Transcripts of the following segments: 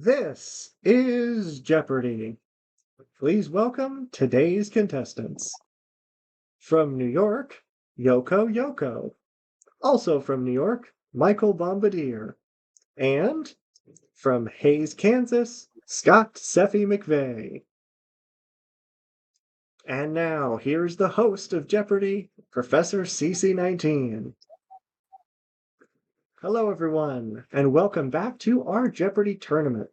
This is Jeopardy! Please welcome today's contestants. From New York, Yoko. Also from New York, Michael Bombardier. And from Hays, Kansas, Scott Sephy McVeigh. And now, here's the host of Jeopardy, Professor CC19. Hello, everyone, and welcome back to our Jeopardy tournament.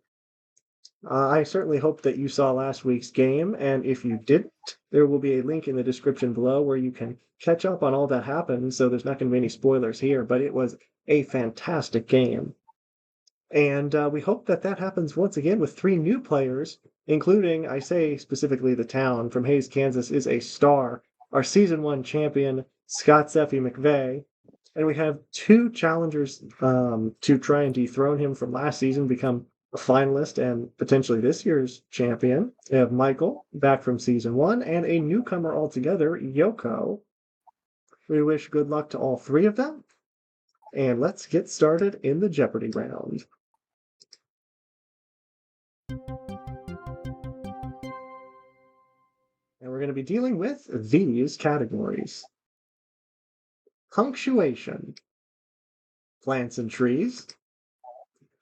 I certainly hope that you saw last week's game, and if you didn't, there will be a link in the description below where you can catch up on all that happened, so there's not going to be any spoilers here, but it was a fantastic game. And we hope that happens once again with 3 new players, including, I say specifically the town from Hays, Kansas, is a star, our Season 1 champion, Scott Sephy McVeigh. And we have 2 challengers to try and dethrone him from last season, become a finalist and potentially this year's champion. We have Michael, back from Season 1, and a newcomer altogether, Yoko. We wish good luck to all 3 of them. And let's get started in the Jeopardy round. And we're going to be dealing with these categories: punctuation, plants and trees,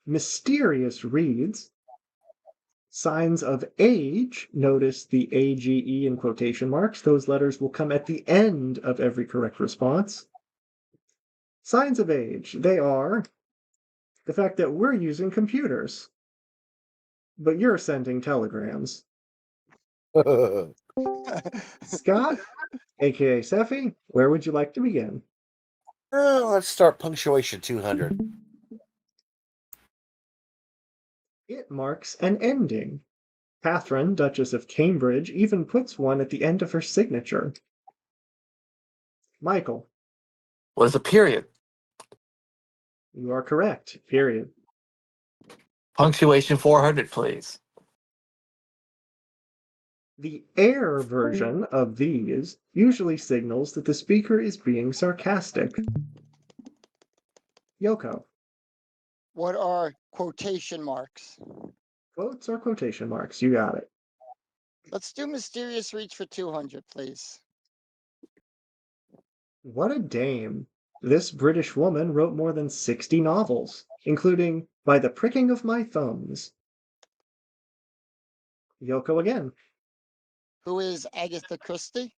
mysterious reads, signs of age. Notice the AGE in quotation marks. Those letters will come at the end of every correct response. Signs of age, they are the fact that we're using computers, but you're sending telegrams. Scott, aka Sephy, where would you like to begin? Let's start punctuation 200. It marks an ending. Catherine, Duchess of Cambridge, even puts one at the end of her signature. Michael. Was a period. You are correct. Period. Punctuation 400, please. The air version of these usually signals that the speaker is being sarcastic. Yoko. What are quotation marks? Quotes or quotation marks? You got it. Let's do mysterious reach for 200, please. What a dame. This British woman wrote more than 60 novels, including By the Pricking of My Thumbs. Yoko again. Who is Agatha Christie?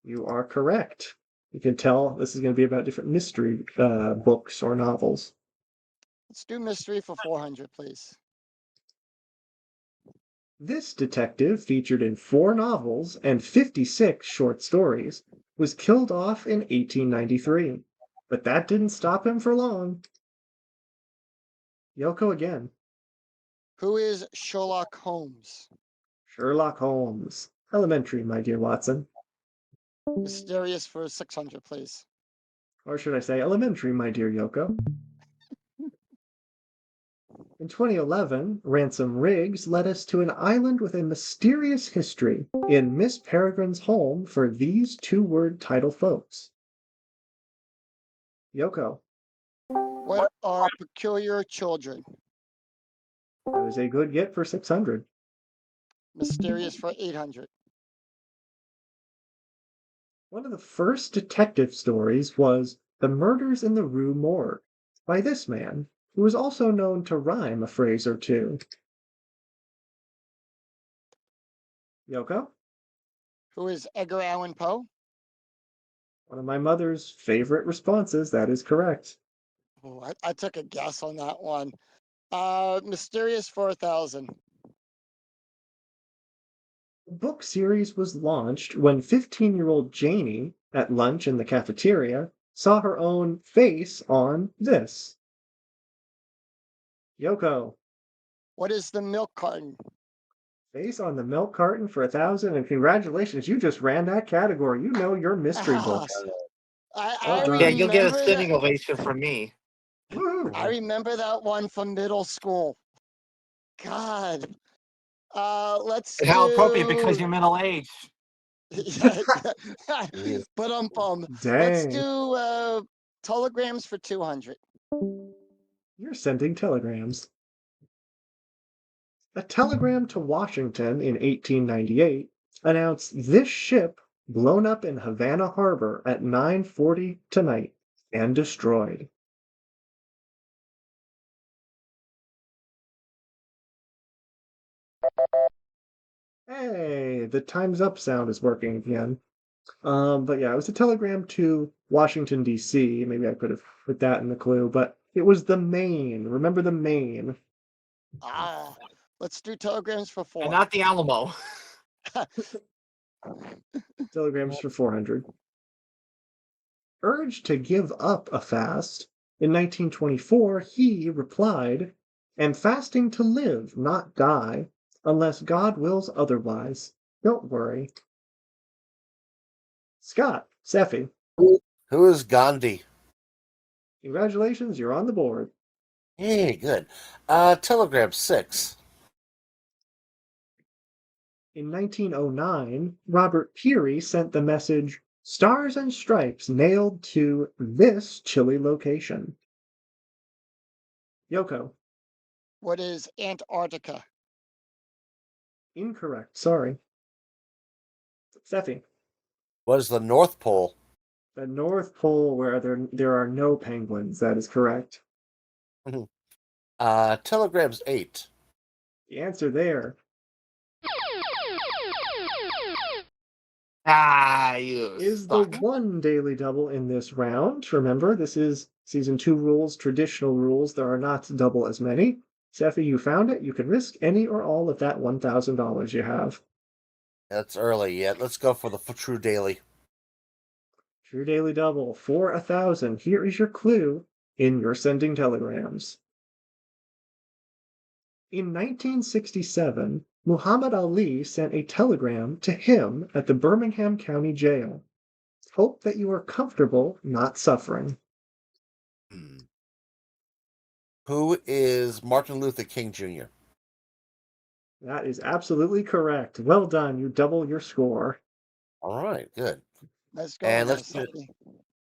You are correct. You can tell this is going to be about different mystery books or novels. Let's do mystery for 400, please. This detective, featured in 4 novels and 56 short stories, was killed off in 1893. But that didn't stop him for long. Yoko again. Who is Sherlock Holmes? Sherlock Holmes. Elementary, my dear Watson. Mysterious for 600, please. Or should I say elementary, my dear Yoko. In 2011, Ransom Riggs led us to an island with a mysterious history in Miss Peregrine's home for these 2-word title folks. Yoko. What are peculiar children? That is a good get for 600. Mysterious for 800. One of the first detective stories was The Murders in the Rue Morgue by this man, who was also known to rhyme a phrase or 2. Yoko? Who is Edgar Allan Poe? One of my mother's favorite responses. That is correct. Oh, I took a guess on that one. Mysterious for 1,000. The book series was launched when 15-year-old Janie, at lunch in the cafeteria, saw her own face on this. Yoko. What is the milk carton? Face on the milk carton for 1,000, and congratulations, you just ran that category. You know your mystery books. I Yeah, you'll get a remember standing ovation from me. Woo! I remember that one from middle school. God. Let's And how do... appropriate because you're middle aged. But Dang. let's do telegrams for 200. You're sending telegrams. A telegram to Washington in 1898 announced this ship blown up in Havana Harbor at 9:40 tonight and destroyed. Hey, the time's up sound is working again. But yeah, it was a telegram to Washington, D.C. Maybe I could have put that in the clue, but it was the Maine. Remember the Maine? Ah, let's do telegrams for And 4. not the Alamo. Telegrams for 400. Urged to give up a fast, in 1924 he replied, "Am fasting to live, not die, unless God wills otherwise. Don't worry." Scott, Sephy, Who is Gandhi? congratulations, you're on the board. Hey, good. Telegram 6. In 1909, Robert Peary sent the message, "Stars and Stripes nailed to this chilly location." Yoko, What is Antarctica? incorrect, sorry. Sephy, What is the North Pole? the North Pole where there are no penguins, that is correct. Telegrams 8. The answer there Ah, you is the suck. one daily double in this round. Remember, this is season 2 rules, traditional rules. There are not double as many. Sephy, you found it. You can risk any or all of that $1,000 you have. That's early yet. Let's go for the true daily. True daily double for 1,000. Here is your clue in your sending telegrams. In 1967, Muhammad Ali sent a telegram to him at the Birmingham County Jail. Hope that you are comfortable not suffering. Who is Martin Luther King Jr.? That is absolutely correct. Well done. You double your score. All right, good. Let's go And there, let's finish, Sephy.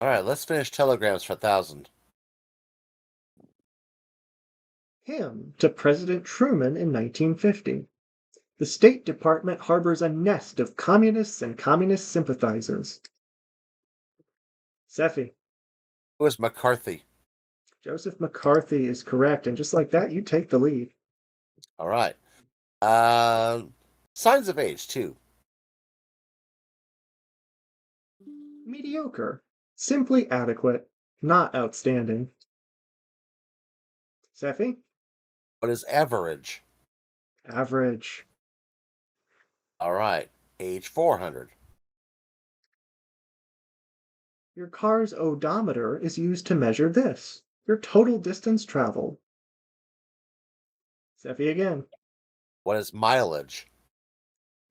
all right. Let's finish telegrams for 1,000. Hymn to President Truman in 1950. The State Department harbors a nest of communists and communist sympathizers. Sephy, Who is McCarthy? Joseph McCarthy is correct, and just like that, you take the lead. All right. Signs of age 2. Mediocre. Simply adequate. Not outstanding. Sephy, What is average? average. All right. Age 400. Your car's odometer is used to measure this. Your total distance traveled. Sephy again. What is mileage?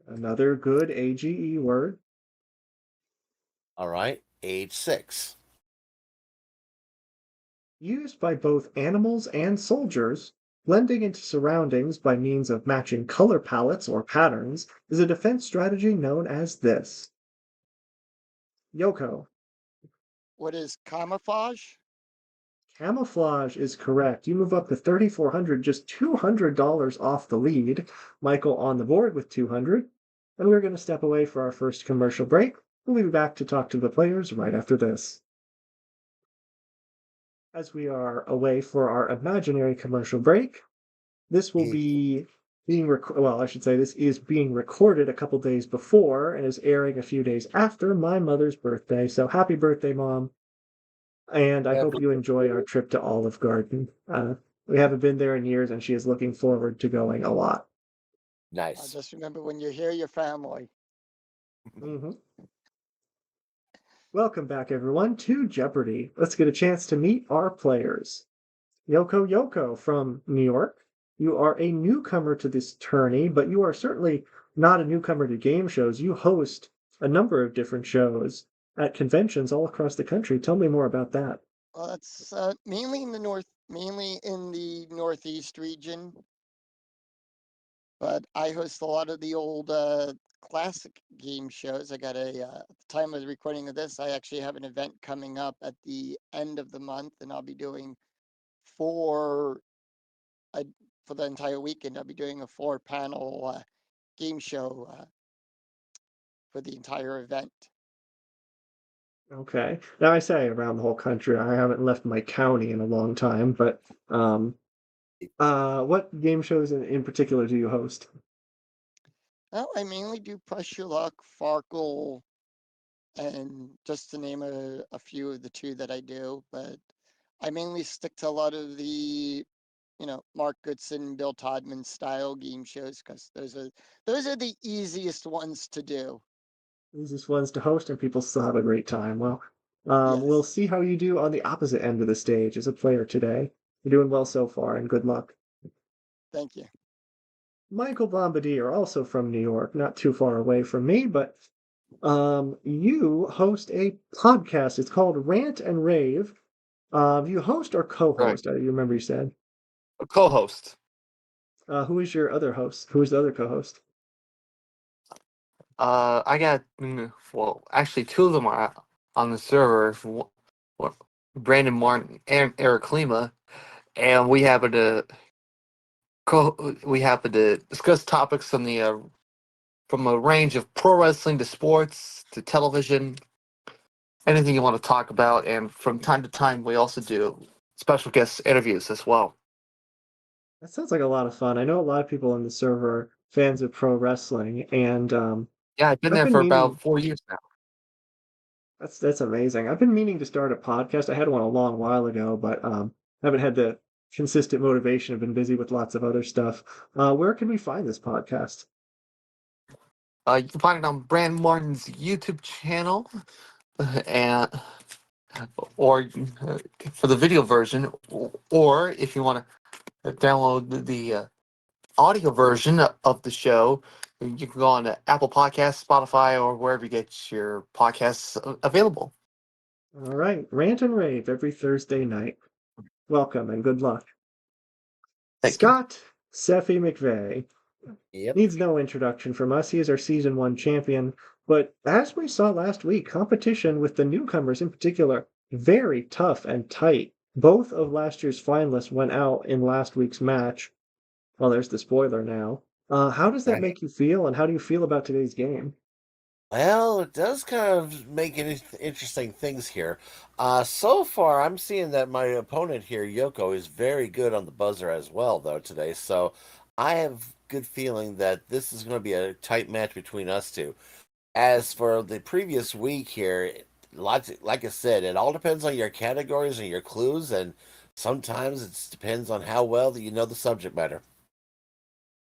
Another good AGE word. All right. Age 6. Used by both animals and soldiers, blending into surroundings by means of matching color palettes or patterns is a defense strategy known as this. Yoko, What is camouflage? camouflage is correct. You move up to 3,400, just $200 off the lead. Michael on the board with 200. And we're going to step away for our first commercial break. We'll be back to talk to the players right after this. As we are away for our imaginary commercial break, this will be I should say this is being recorded a couple days before and is airing a few days after my mother's birthday. So happy birthday, Mom. And I hope you enjoy our trip to Olive Garden. We haven't been there in years, and she is looking forward to going a lot. Nice. Just remember when you hear your family. Mm-hmm. Welcome back, everyone, to Jeopardy! Let's get a chance to meet our players. Yoko from New York. You are a newcomer to this tourney, but you are certainly not a newcomer to game shows. You host a number of different shows at conventions all across the country. Tell me more about that. Well, that's mainly in the Northeast region. But I host a lot of the old classic game shows. I got at the time of the recording of this, I actually have an event coming up at the end of the month, and I'll be doing 4 for the entire weekend. I'll be doing a 4-panel game show for the entire event. Okay. Now I say around the whole country. I haven't left my county in a long time, but what game shows in particular do you host? Well, I mainly do Press Your Luck, Farkle, and just to name a few of the two that I do, but I mainly stick to a lot of the, Mark Goodson, Bill Todman style game shows because those are the easiest ones to do. Easiest ones to host, and people still have a great time. Well, we'll Yes, see how you do on the opposite end of the stage as a player today. You're doing well so far, and good luck. thank you. Michael Bombardier, also from New York, not too far away from me, but you host a podcast. It's called Rant and Rave. You host or Right. co-host? You remember you said. A co-host. Who is your other host? Who is the other co-host? I got well, actually, two of them are on the server. Brandon Martin and Eric Klima, and we happen to discuss topics from a range of pro wrestling to sports to television, anything you want to talk about. And from time to time, we also do special guest interviews as well. That sounds like a lot of fun. I know a lot of people on the server are fans of pro wrestling, and Yeah, I've been I've there been for about meaning. 4 years now. That's amazing. I've been meaning to start a podcast. I had one a long while ago, but haven't had the consistent motivation. I've been busy with lots of other stuff. Where can we find this podcast? You can find it on Brandon Martin's YouTube channel, and or for the video version, or if you want to download the audio version of the show, you can go on to Apple Podcasts, Spotify, or wherever you get your podcasts available. All right, Rant and Rave every Thursday night. Welcome and good luck. Thank you. Scott Sephy McVeigh Yep. needs no introduction from us. He is our season 1 champion. But as we saw last week, competition with the newcomers in particular, very tough and tight. Both of last year's finalists went out in last week's match. Well, there's the spoiler now. How does that Right. make you feel, and how do you feel about today's game? Well, it does kind of make interesting things here. So far, I'm seeing that my opponent here, Yoko, is very good on the buzzer as well, though, today. So I have good feeling that this is going to be a tight match between us two. As for the previous week here, like I said, it all depends on your categories and your clues, and sometimes it depends on how well that you know the subject matter.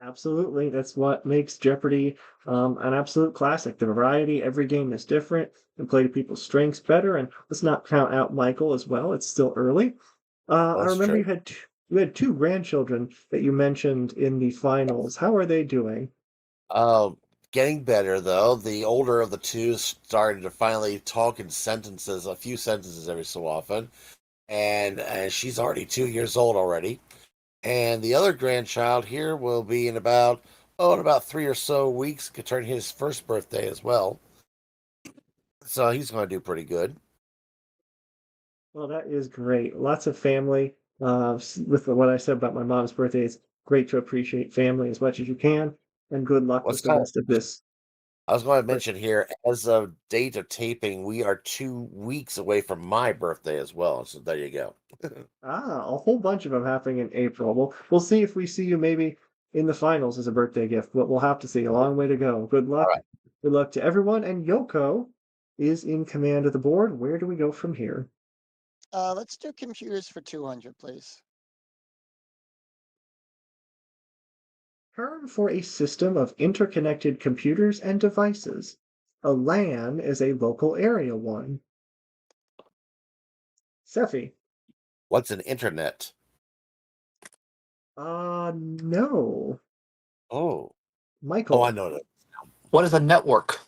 Absolutely. That's what makes Jeopardy an absolute classic. The variety, every game is different, and play to people's strengths better. And let's not count out Michael as well. It's still early. I That's remember true. you had two grandchildren that you mentioned in the finals. How are they doing? Um, Getting better though. The older of the two started to finally talk in sentences, a few sentences every so often, and she's already 2 years old already. And the other grandchild here will be in about 3 or so weeks, could turn his first birthday as well. So he's going to do pretty good. Well, that is great. Lots of family. With what I said about my mom's birthday, it's great to appreciate family as much as you can, and good luck What's with the called? rest of this. I was going to But mention here, as of date of taping, we are 2 weeks away from my birthday as well. So there you go. a whole bunch of them happening in April. We'll see if we see you maybe in the finals as a birthday gift. But we'll have to see. A long way to go. Good All luck. right. Good luck to everyone. And Yoko is in command of the board. Where do we go from here? Let's do computers for 200, please. Term for a system of interconnected computers and devices. A LAN is a local area one. Sephy. What's an internet? No. Oh, I Michael. know that. What is a network?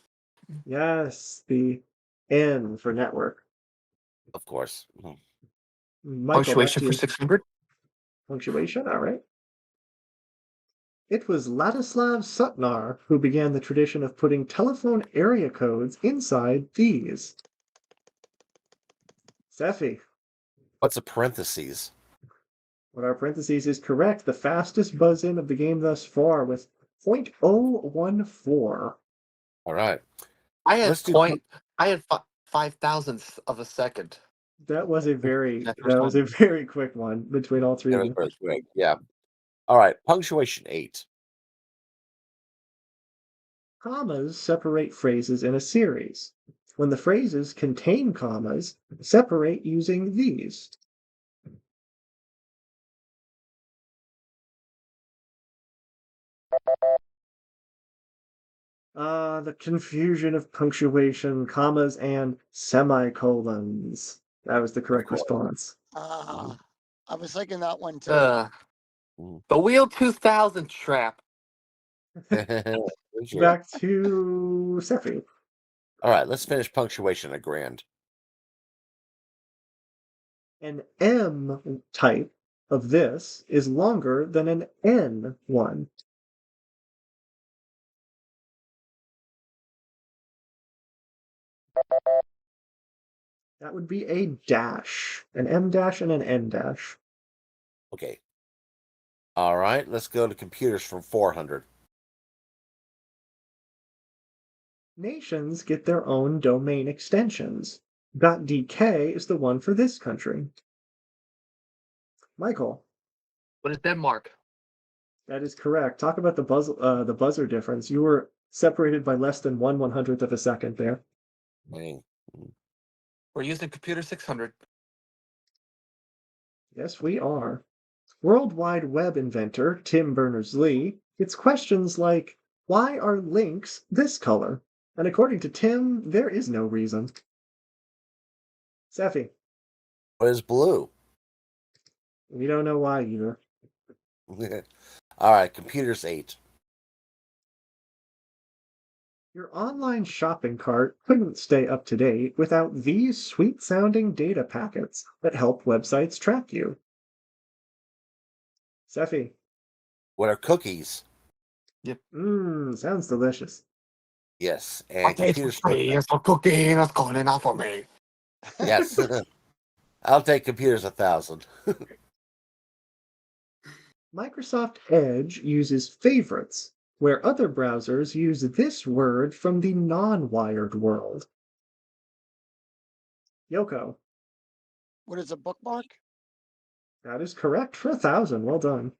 Yes, the N for network. Of course. Michael, back Punctuation to for you. 600? Punctuation, all right. It was Ladislav Sutnar who began the tradition of putting telephone area codes inside these. Sephy. What's a parentheses? What our parentheses is correct. The fastest buzz in of the game thus far with 0.014. All right. I had Let's do. I had 5 thousandths of a second. That was a very That first one. quick one between all three That of was you. very quick. Yeah. All right. Punctuation 8. Commas separate phrases in a series. When the phrases contain commas, separate using these. The confusion of punctuation, commas, and semicolons. That was the Of correct course. response. Ah, I was thinking that one too. The Wheel 2000 trap. Sure. Back to Sephy. All right. Let's finish punctuation a grand. An M type of this is longer than an N one. That would be a dash, an M dash and an N dash. Okay. All right. Let's go to computers from 400. Nations get their own domain extensions. .dk is the one for this country. Michael, What is Denmark? that is correct. Talk about the buzzer difference. You were separated by less than 1/100th of a second there. Dang. We're using computer 600. Yes, we are. World Wide Web inventor Tim Berners-Lee gets questions like, why are links this color? And according to Tim, there is no reason. Sephy, What is blue? we don't know why either. All right. Computers 8. Your online shopping cart couldn't stay up to date without these sweet-sounding data packets that help websites track you. Sephy, What are cookies? sounds delicious. Yes. I And taste for computers 4. free. It's for cooking. That's going enough for me. Yes. I'll take computers 1,000. Microsoft Edge uses favorites, where other browsers use this word from the non-wired world. Yoko, What is a bookmark? that is correct for 1,000. Well done.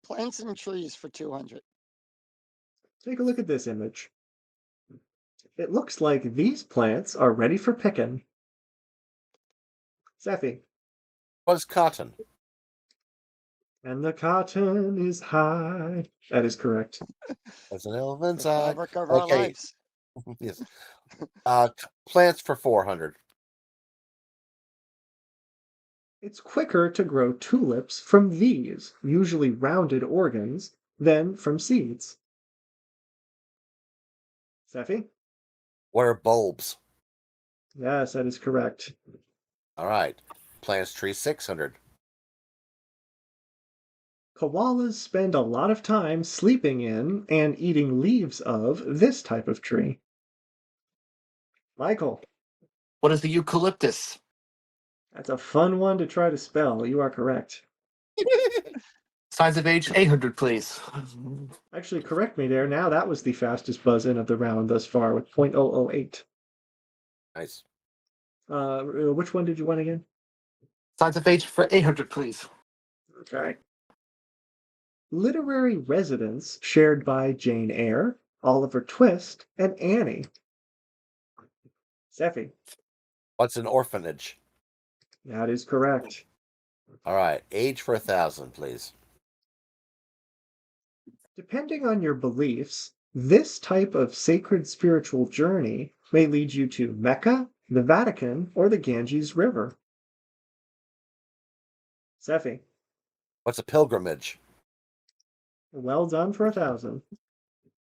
Plants and trees for 200. Take a look at this image. It looks like these plants are ready for picking. Sephy, What is cotton? and the cotton is high. That is correct. That's an elephant's The eye. fabric of our Okay. lives. Yes. Plants for 400. It's quicker to grow tulips from these, usually rounded organs, than from seeds. Sephy? What are bulbs? Yes, that is correct. All right. Plants tree 600. Koalas spend a lot of time sleeping in and eating leaves of this type of tree. Michael, What is the eucalyptus? that's a fun one to try to spell. You are correct. Size of age 800, please. Actually, correct me there. Now that was the fastest buzz in of the round thus far with 0.008. Nice. Which one did you want again? Size of age for 800, please. Okay. Literary residence shared by Jane Eyre, Oliver Twist, and Annie. Sephy, What's an orphanage? that is correct. All right. Age for 1,000, please. Depending on your beliefs, this type of sacred spiritual journey may lead you to Mecca, the Vatican, or the Ganges River. Sephy, What's a pilgrimage? well done for 1,000.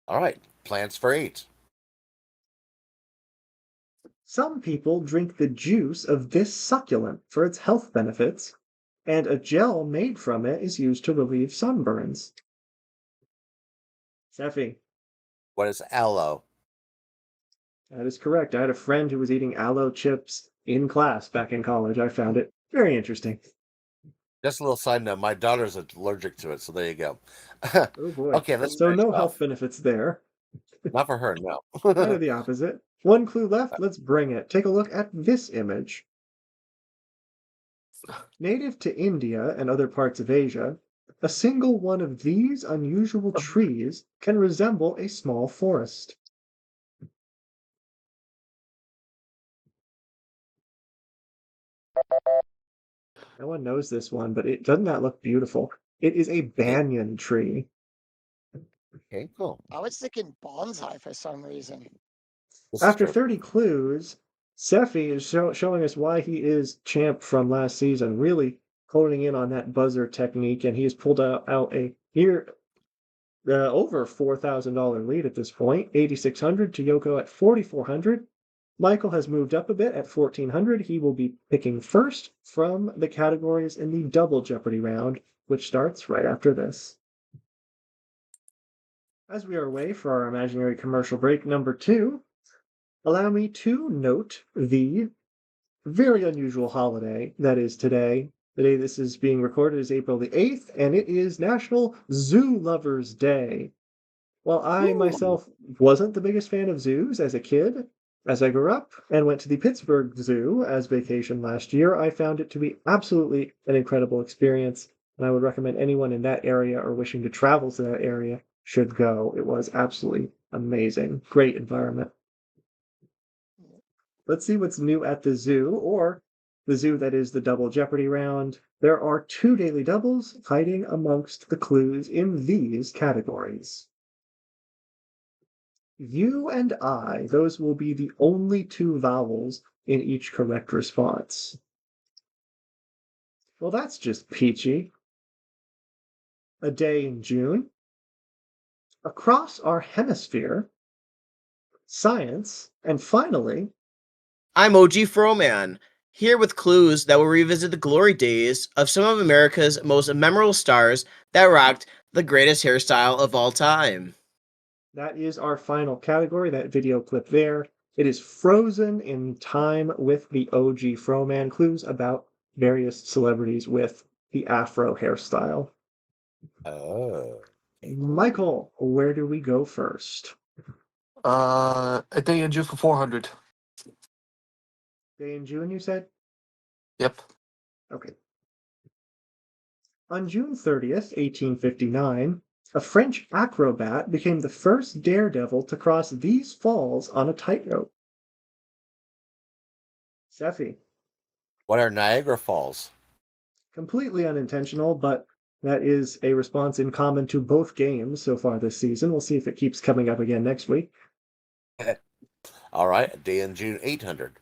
All right. Plants for 8. Some people drink the juice of this succulent for its health benefits, and a gel made from it is used to relieve sunburns. Sephy, What is aloe? that is correct. I had a friend who was eating aloe chips in class back in college. I found it very interesting. Just a little side note: my daughter's allergic to it, so there you go. Oh boy. Okay, let's So finish no health off. benefits there. Not for her, no. Kind of the opposite. One clue left. Let's bring it. Take a look at this image. Native to India and other parts of Asia, a single one of these unusual trees can resemble a small forest. No one knows this one, but doesn't that look beautiful? It is a Okay, banyan tree. okay, cool. I was thinking bonsai for some reason. This is After true. 30 clues, Sephy is showing us why he is champ from last season, really honing in on that buzzer technique, and he has pulled out a here over $4,000 lead at this point, 8,600 to Yoko at 4,400. Michael has moved up a bit at 1,400. He will be picking first from the categories in the double Jeopardy round, which starts right after this. As we are away for our imaginary commercial break number 2, allow me to note the very unusual holiday that is today. The day this is being recorded is April the 8th, and it is National Zoo Lovers Day. While I Ooh. myself wasn't the biggest fan of zoos as a kid, as I grew up and went to the Pittsburgh Zoo as vacation last year, I found it to be absolutely an incredible experience, and I would recommend anyone in that area or wishing to travel to that area should go. It was absolutely amazing. Great environment. Let's see what's new at the zoo, or the zoo that is the double Jeopardy round. There are 2 daily doubles hiding amongst the clues in these categories. You and I, those will be the only 2 vowels in each correct response. Well, that's just peachy. A day in June. Across our hemisphere. Science. And finally, I'm OG Froman, here with clues that will revisit the glory days of some of America's most memorable stars that rocked the greatest hairstyle of all time. that is our final category, that video clip there. It is frozen in time with the OG Froman clues about various celebrities with the afro hairstyle. Oh. Okay, cool. Michael, where do we go first? A day in June for 400. Day in June, you said? Yep. Okay. On June 30th, 1859, a French acrobat became the first daredevil to cross these falls on a tightrope. Sephy. What are Niagara Falls? Completely unintentional, but that is a response in common to both games so far this season. We'll see if it keeps coming up again next week. All right, a day in June 800.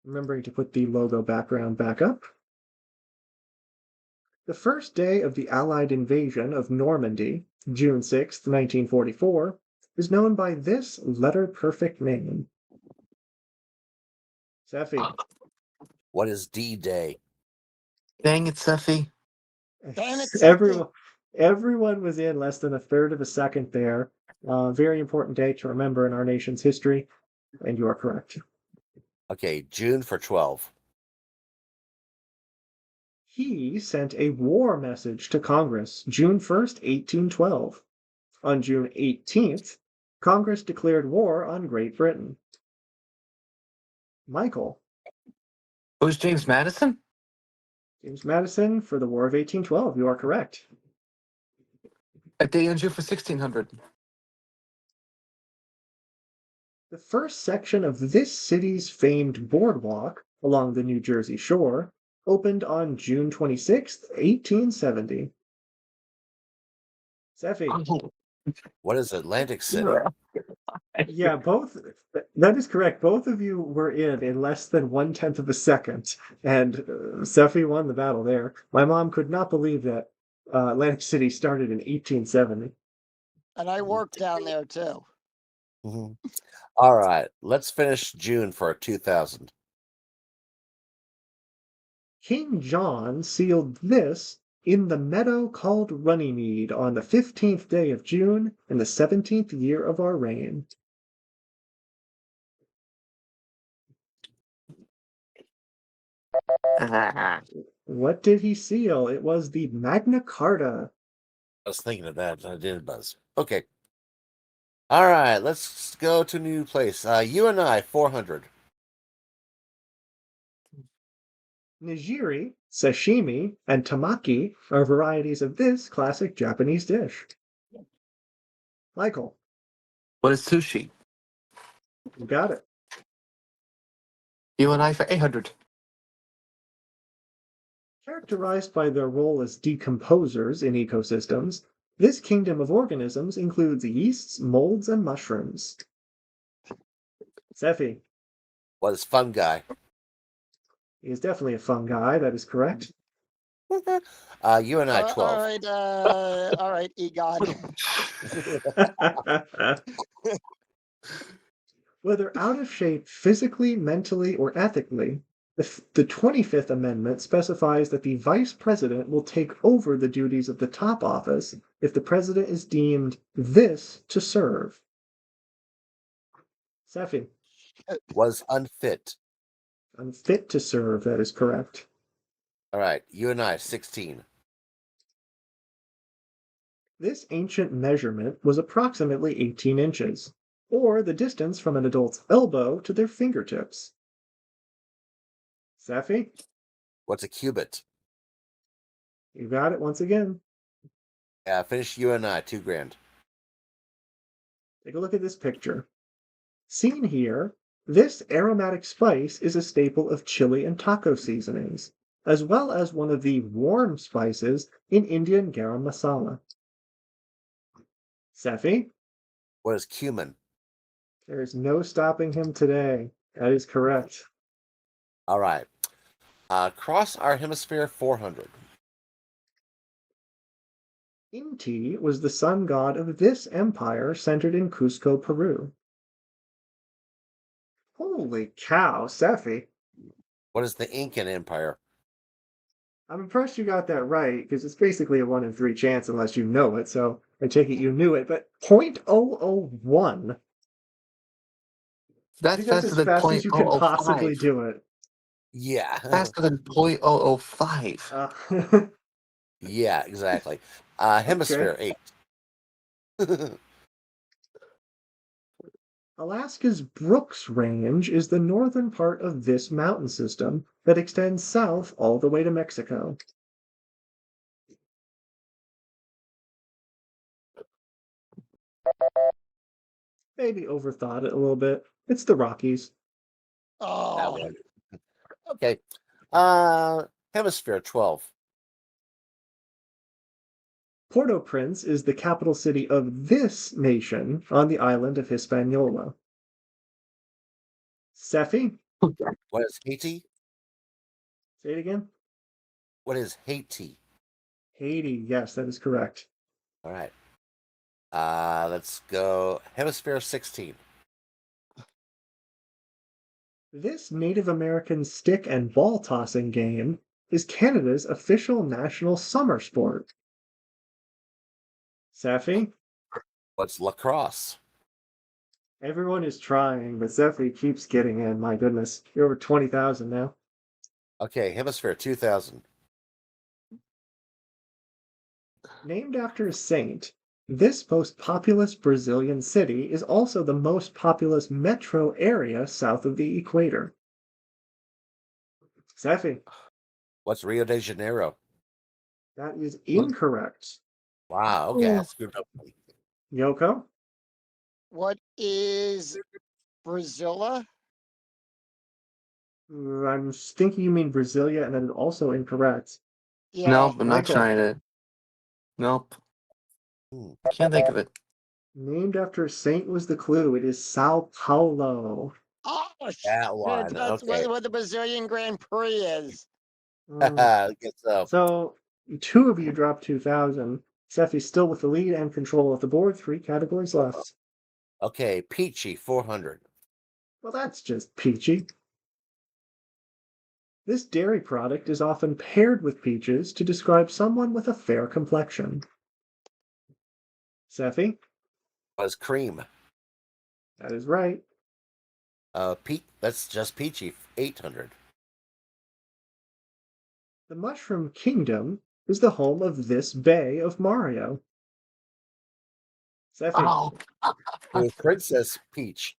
Remembering to put the logo background back up. The first day of the Allied invasion of Normandy, June 6th, 1944, is known by this letter-perfect name. Sephy. What is D-Day? Dang it, Sephy. Damn it, Sephy. Everyone was in less than a third of a second there. Very important day to remember in our nation's history, and you are correct. Okay, June for 12. He sent a war message to Congress June 1st, 1812. On June 18th, Congress declared war on Great Britain. Michael. It was James Madison? James Madison for the War of 1812. You are correct. A day in June for 1600. The first section of this city's famed boardwalk along the New Jersey shore opened on June 26th, 1870. Sephy. Oh, What is Atlantic City? Yeah, both. That is correct. Both of you were in less than 1/10 of a second, and Sephy won the battle there. My mom could not believe that Atlantic City started in 1870. And I worked down there too. Mhm. All right, let's finish June for 2000. King John sealed this in the meadow called Runnymede on the 15th day of June in the 17th year of our reign. What did he seal? It was the Magna Carta. I was thinking of that. I didn't buzz. Okay. All right. Let's go to a new place. You and I, 400. Nigiri, sashimi, and tamaki are varieties of this classic Japanese dish. Michael, What is sushi? you got it. You and I for 800. Characterized by their role as decomposers in ecosystems, this kingdom of organisms includes yeasts, molds, and mushrooms. Sephy, Was fungi. he is definitely a fungi, that is correct. You and I, 12. All right, EGOD. Whether out of shape physically, mentally, or ethically, the 25th Amendment specifies that the vice president will take over the duties of the top office if the president is deemed this to serve. Sephy, Was unfit. unfit to serve, that is correct. All right. You and I, 16. This ancient measurement was approximately 18 inches, or the distance from an adult's elbow to their fingertips. Sephy, What's a cubit? you got it once again. Finish you and I, 2 grand. Take a look at this picture. Seen here, this aromatic spice is a staple of chili and taco seasonings, as well as one of the warm spices in Indian garam masala. Sephy, What is cumin? there is no stopping him today. That is correct. All right. Across our hemisphere, 400. Inti was the sun god of this empire centered in Cusco, Peru. Holy cow, Sephy. What is the Incan Empire? I'm impressed you got that right, because it's basically a 1 in 3 chance unless you know it, so I take it you knew it, but 0.001. I That's think that's faster as than fast as you can possibly 0.005. do it. Yeah. Faster than 0.005. Yeah, exactly. Okay. Hemisphere, 8. Alaska's Brooks Range is the northern part of this mountain system that extends south all the way to Mexico. Maybe overthought it a little bit. It's the Rockies. That Oh, one. Okay. Hemisphere, 12. Port-au-Prince is the capital city of this nation on the island of Hispaniola. Sephy, What is Haiti? say it again. What is Haiti? Haiti, yes, that is correct. All right. Let's go. Hemisphere, 16. This Native American stick and ball tossing game is Canada's official national summer sport. Sephy, What's lacrosse? everyone is trying, but Sephy keeps getting in. My goodness, you're over 20,000 now. Okay, Hemisphere, 2000. Named after a saint, this most populous Brazilian city is also the most populous metro area south of the equator. Sephy, What's Rio de Janeiro? that is incorrect. Wow, okay, I screwed up. Yoko, what is Brazilla? I'm thinking you mean Brasilia, and that is also incorrect. Yeah. Nope, I'm not Michael, trying to. Nope, Hmm. can't think of it. named after a saint was the clue. It is Sao Paulo. Oh, That shit. one. That's Okay. what the Brazilian Grand Prix is. Mm, Guess so. So, two of you dropped 2,000. Sephy's still with the lead and control of the board. 3 categories left. Okay, Peachy, 400. Well, that's just peachy. This dairy product is often paired with peaches to describe someone with a fair complexion. Sephy, Was cream. that is right. That's just Peachy, 800. The Mushroom Kingdom is the home of this bay of Mario. Sephy. Oh. With Princess Peach.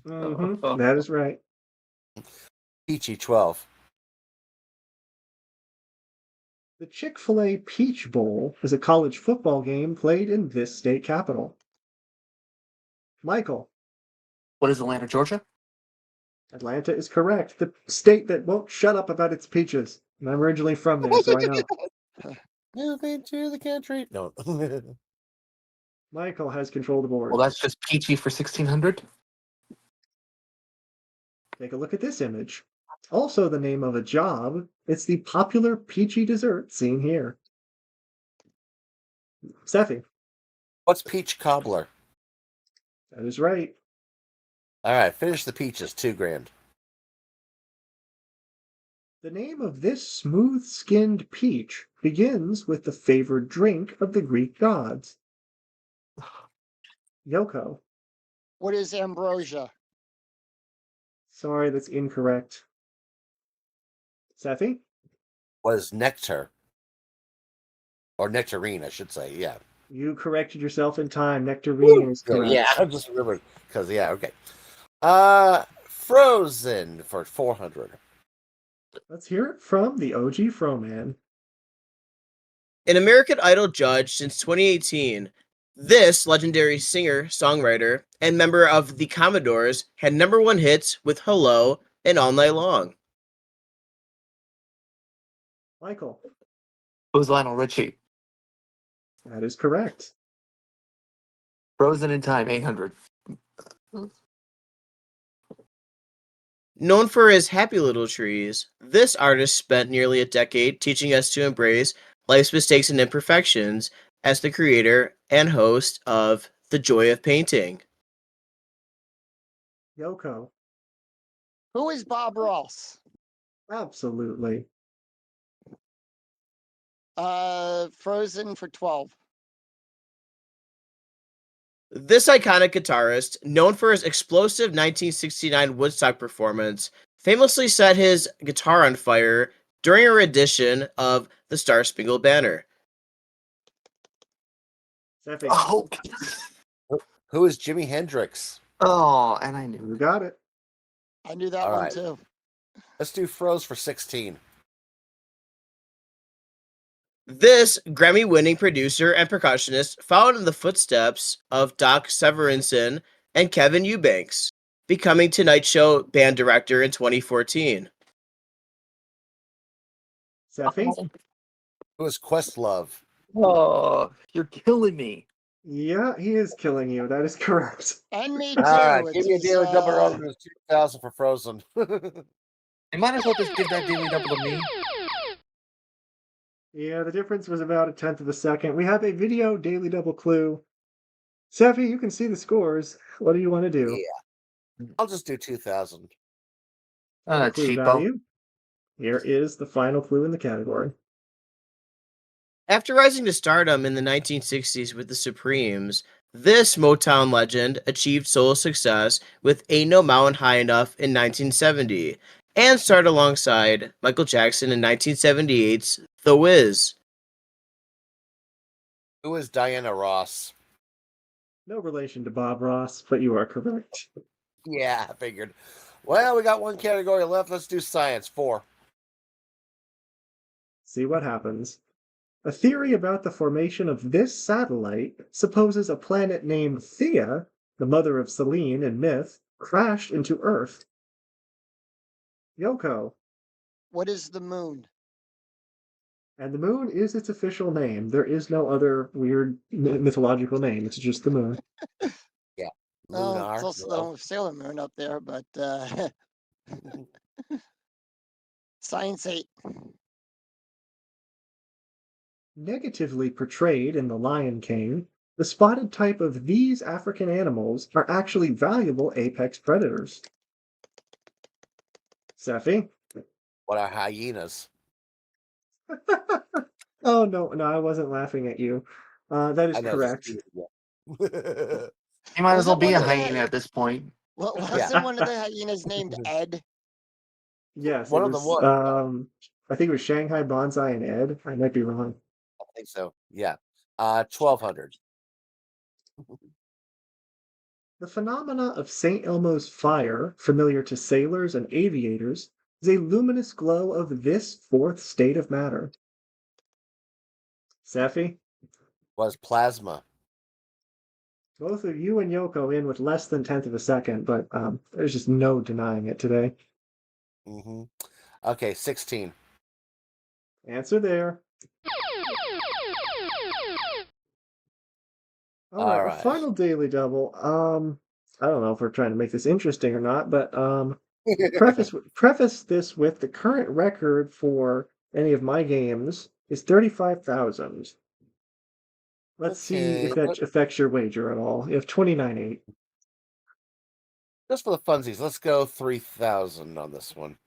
That is right. Peachy 12. The Chick-fil-A Peach Bowl is a college football game played in this state capital. Michael. What is Atlanta, Georgia? Atlanta is correct. The state that won't shut up about its peaches. And I'm originally from there, so I know. Moving to the country. No. Michael has control of the board. Well, that's just peachy for 1600. Take a look at this image. Also the name of a job. It's the popular peachy dessert seen here. Sephy. What's peach cobbler? That is right. All right, finish the peaches. $2,000. The name of this smooth-skinned peach begins with the favored drink of the Greek gods. Yoko. What is ambrosia? Sorry, that's incorrect. Sephy? What is nectar? Or nectarine, I should say. Yeah. You corrected yourself in time. Nectarine is correct. Yeah, I just remembered. Because, yeah, okay. Frozen for 400. Let's hear it from the OG Froman. An American Idol judge since 2018, this legendary singer, songwriter, and member of the Commodores had #1 hits with Hello and All Night Long. Michael. Who's Lionel Richie? That is correct. Frozen in Time, 800. Known for his Happy Little Trees, this artist spent nearly a decade teaching us to embrace life's mistakes and imperfections as the creator and host of The Joy of Painting. Yoko. Who is Bob Ross? Absolutely. Frozen for 12. This iconic guitarist, known for his explosive 1969 Woodstock performance, famously set his guitar on fire during a rendition of The Star-Spangled Banner. Sephy. Oh. Who is Jimi Hendrix? Oh, and I knew. You got it. I knew that All one right. too. Let's do Froze for 16. This Grammy-winning producer and percussionist followed in the footsteps of Doc Severinsen and Kevin Eubanks, becoming Tonight Show band director in 2014. Sephy. Who is Questlove? Oh, you're killing me. Yeah, he is killing you. That is correct. And me too. All right, It give me a is, daily double over to 2,000 for Frozen. You might as well just give that daily double to me. Yeah, the difference was about a tenth of a second. We have a video daily double clue. Sephy, you can see the scores. What do you want to do? Yeah. I'll just do 2,000. Clue Cheapo. value. Here is the final clue in the category. After rising to stardom in the 1960s with the Supremes, this Motown legend achieved solo success with Ain't No Mountain High Enough in 1970, and starred alongside Michael Jackson in 1978's The Wiz. Who is Diana Ross? No relation to Bob Ross, but you are correct. Yeah, I figured. Well, we got one category left. Let's do science. 4. See what happens. A theory about the formation of this satellite supposes a planet named Thea, the mother of Selene in myth, crashed into Earth. Yoko. What is the moon? And the moon is its official name. There is no other weird mythological name. It's just the moon. Yeah. Oh, Lunar. it's also the Sailor Moon up there, but Science 8. Negatively portrayed in The Lion King, the spotted type of these African animals are actually valuable apex predators. Sephy? What are hyenas? Oh, no, I wasn't laughing at you. That is I know, correct. You might as well Wasn't be one a of the- hyena at this point. Wasn't one of the hyenas named Ed? Yes, One it of them was, was. I think it was Shanghai Bonsai and Ed. I might be wrong. I think so. Yeah. 1,200. The phenomena of St. Elmo's fire, familiar to sailors and aviators, is a luminous glow of this fourth state of matter. Sephy, Was plasma. both of you and Yoko in with less than 10th of a second, but there's just no denying it today. Mm-hmm. Okay, 16. Answer there. All right, All our right. final daily double. I don't know if we're trying to make this interesting or not, but preface this with the current record for any of my games is 35,000. Let's see if Okay. that affects your wager at all. You have 29.8. Just for the funsies, let's go 3,000 on this one.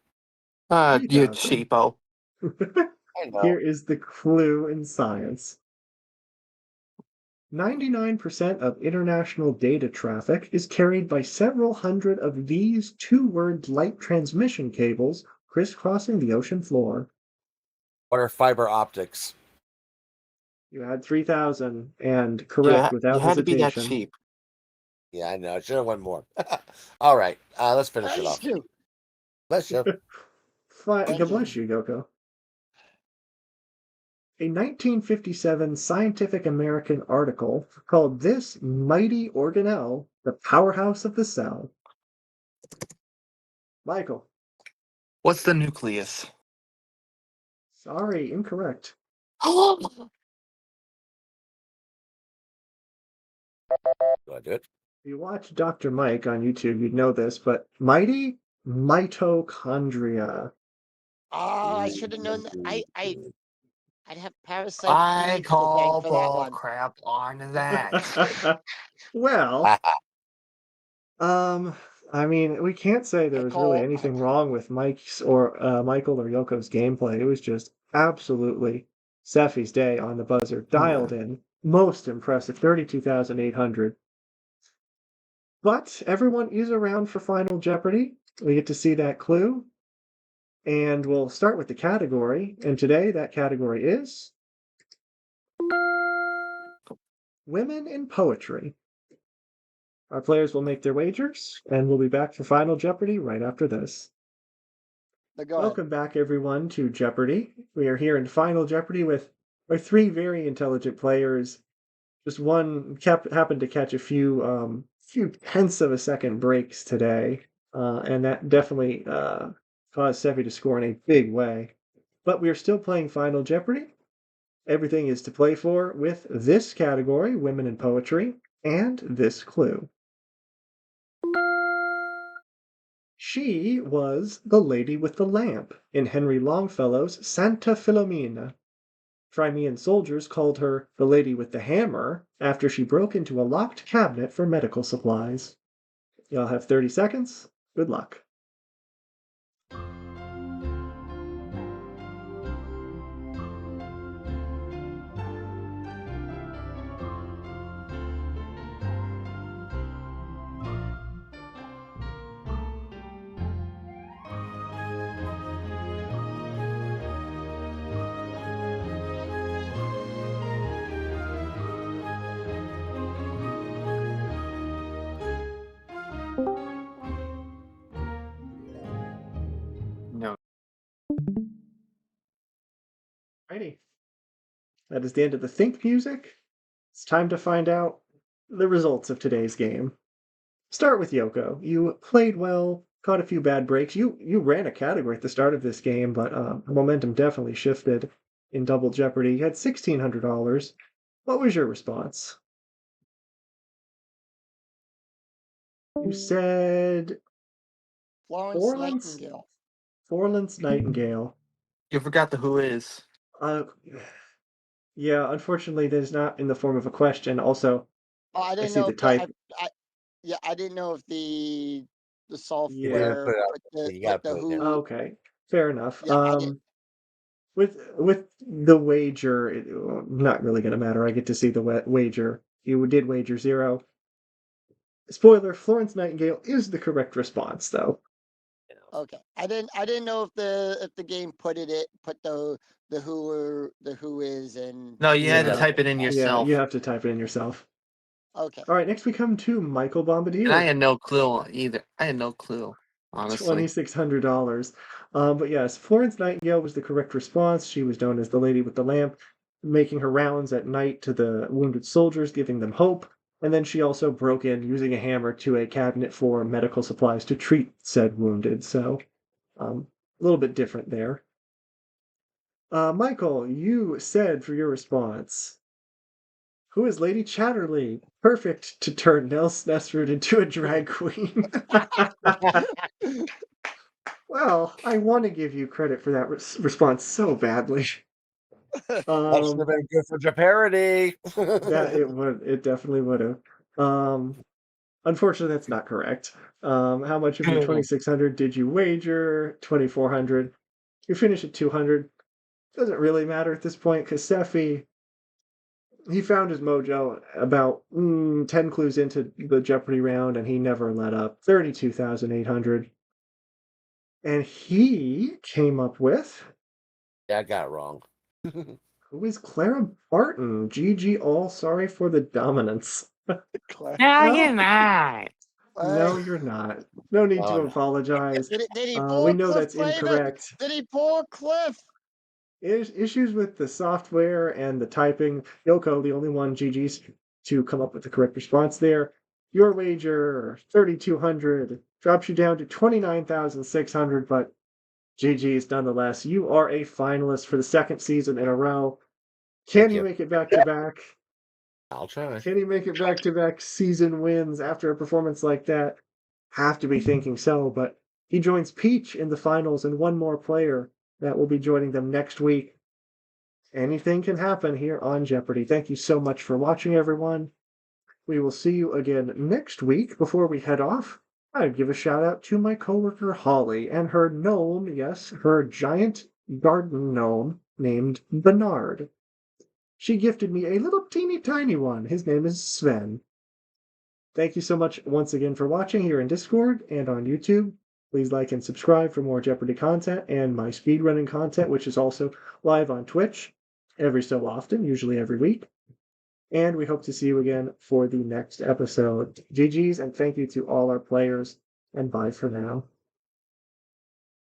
You 3,000. cheapo. I know. Here is the clue in science. 99% of international data traffic is carried by several hundred of these two-word light transmission cables crisscrossing the ocean floor. What are fiber optics? You had 3,000 and You, correct ha- you without had to be that hesitation. cheap. Yeah, I know. I should have won more. All right. Let's finish it off. Thank you. Let's show. God bless you, Yoko. A 1957 Scientific American article called this mighty organelle the powerhouse of the cell. Michael. What's the nucleus? Sorry, incorrect. Do I do it? If you watch Dr. Mike on YouTube, you'd know this, but mighty mitochondria. Ah, I should have known that. I'd have parasite I Eve to thank call for that bull one. crap on that. Well, I mean, we can't say there I was really call. anything wrong with Mike's or Michael or Yoko's gameplay. It was just absolutely Sephy's day on the buzzer, dialed in. Most impressive, 32,800. But everyone is around for Final Jeopardy. We get to see that clue. And we'll start with the category. And today that category is Women in Poetry. Our players will make their wagers, and we'll be back for Final Jeopardy right after this. Go ahead. Welcome back, everyone, to Jeopardy! We are here in Final Jeopardy with our three very intelligent players. Just one happened to catch a few tenths of a second breaks today, and that definitely caused Sephy to score in a big way. But we are still playing Final Jeopardy! Everything is to play for with this category, Women in Poetry, and this clue. She was the lady with the lamp in Henry Longfellow's Santa Filomena. Crimean soldiers called her the lady with the hammer after she broke into a locked cabinet for medical supplies. Y'all have 30 seconds. Good luck. No. Righty. That is the end of the think music. It's time to find out the results of today's game. Start with Yoko. You played well, caught a few bad breaks. You ran a category at the start of this game, but momentum definitely shifted in Double Jeopardy. You had $1,600. What was your response? You said Florence Nightingale. Florence Nightingale. You forgot the who is. Yeah, unfortunately, that is not in the form of a question. Also, Oh, I didn't see know the if type. I didn't know if the We Yeah. didn't software put it out. You put gotta the put it in. who. Okay, fair enough. Yeah, I did. With the wager, not really going to matter. I get to see the wager. You did wager 0. Spoiler: Florence Nightingale is the correct response, though. Okay. I didn't know if the game put the who is and No, you had to Yeah. type it in Yeah, yourself. you have to type it in yourself. okay. All right, next we come to Michael And I Bombardier, had no clue either. I had no clue, honestly. $2,600. But yes, Florence Nightingale was the correct response. She was known as the Lady with the Lamp, making her rounds at night to the wounded soldiers, giving them hope. And then she also broke in using a hammer to a cabinet for medical supplies to treat said wounded. So, a little bit different there. Michael, you said for your response, who is Lady Chatterley? Perfect to turn Nell Snessford into a drag queen. Well, I want to give you credit for that response so badly. That should have been good for Jeopardy. It definitely would have. Unfortunately, that's not correct. How much of your 2,600 did you wager? 2,400. You finish at 200. Doesn't really matter at this point because Sephy, he found his mojo about 10 clues into the Jeopardy round and he never let up. 32,800. And he came up with, Yeah, I got it wrong. who is Clara Barton? GG all, sorry for the dominance. No, Well, you're not. no, you're not. No need to Oh, no. apologize. Did he pull We a know Cliff that's Clavin? incorrect. Did he pull a Cliff? Issues with the software and the typing. Yoko, the only one GG's to come up with the correct response there. Your wager, 3,200, drops you down to 29,600, but GG's nonetheless. You are a finalist for the second season in a row. Can Thank he you. make it back to back? I'll try. Can he make it back to back season wins after a performance like that? Have to be thinking so, but he joins Peach in the finals and one more player that will be joining them next week. Anything can happen here on Jeopardy! Thank you so much for watching, everyone. We will see you again next week. Before we head off, I'd give a shout out to my coworker Holly and her gnome, yes, her giant garden gnome named Bernard. She gifted me a little teeny tiny one. His name is Sven. Thank you so much once again for watching here in Discord and on YouTube. Please like and subscribe for more Jeopardy content and my speedrunning content, which is also live on Twitch every so often, usually every week. And we hope to see you again for the next episode. GG's and thank you to all our players, and bye for now.